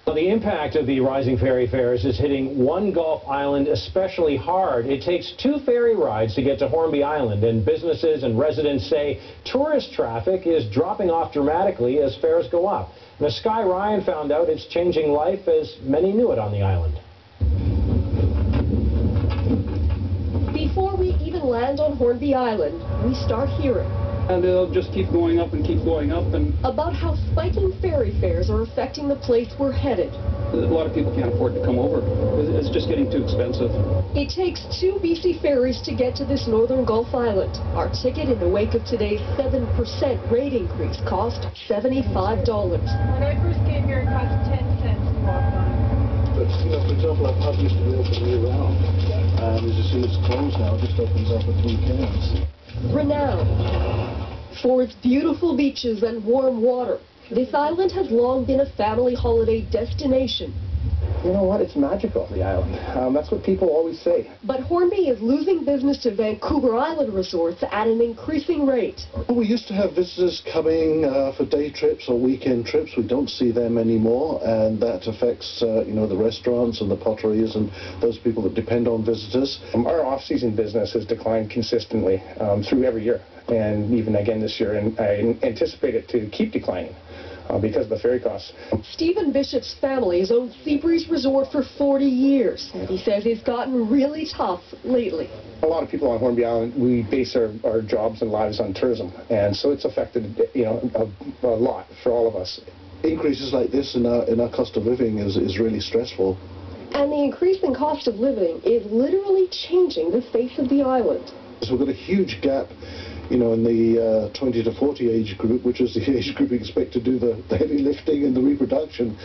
Well, the impact of the rising ferry fares is hitting one Gulf island especially hard. It takes 2 ferry rides to get to Hornby Island, and businesses and residents say tourist traffic is dropping off dramatically as fares go up. Now, Sky Ryan found out it's changing life as many knew it on the island. Before we even land on Hornby Island, we start hearing. And it'll just keep going up and keep going up. And about how spiking ferry fares are affecting the place we're headed. A lot of people can't afford to come over. It's just getting too expensive. It takes 2 BC ferries to get to this northern Gulf island. Our ticket in the wake of today's 7% rate increase cost $75. When I first came here, it cost 10 cents to walk on. But, you know, for example, our pub used to be open year-round. And as you see, it's closed now. It just opens up at weekends. Renowned for its beautiful beaches and warm water, this island has long been a family holiday destination. You know what? It's magical, the island. That's what people always say. But Hornby is losing business to Vancouver Island resorts at an increasing rate. We used to have visitors coming for day trips or weekend trips. We don't see them anymore, and that affects, you know, the restaurants and the potteries and those people that depend on visitors. Our off-season business has declined consistently through every year, and even again this year, and I anticipate it to keep declining. Because of the ferry costs. Stephen Bishop's family has owned Seabreeze Resort for 40 years, and he says it's gotten really tough lately. A lot of people on Hornby Island, we base our jobs and lives on tourism, and so it's affected, you know, a lot for all of us. Increases like this in our cost of living is really stressful. And the increase in cost of living is literally changing the face of the island. So we've got a huge gap, you know, in the 20 to 40 age group, which is the age group we expect to do the heavy lifting and the reproduction.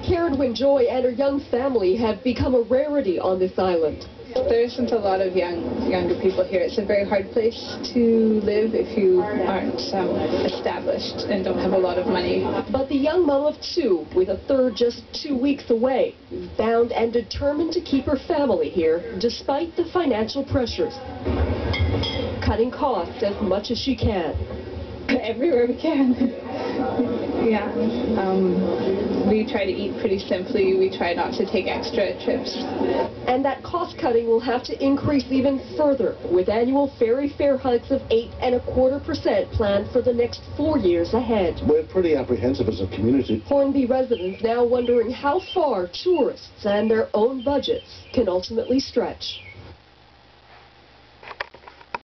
Karen Winjoy and her young family have become a rarity on this island. There isn't a lot of younger people here. It's a very hard place to live if you aren't established and don't have a lot of money. But the young mom of 2, with a third just 2 weeks away, is bound and determined to keep her family here despite the financial pressures, cutting costs as much as she can. Everywhere we can. Yeah. We try to eat pretty simply. We try not to take extra trips. And that cost cutting will have to increase even further, with annual ferry fare hikes of 8.25% planned for the next 4 years ahead. We're pretty apprehensive as a community. Hornby residents now wondering how far tourists and their own budgets can ultimately stretch.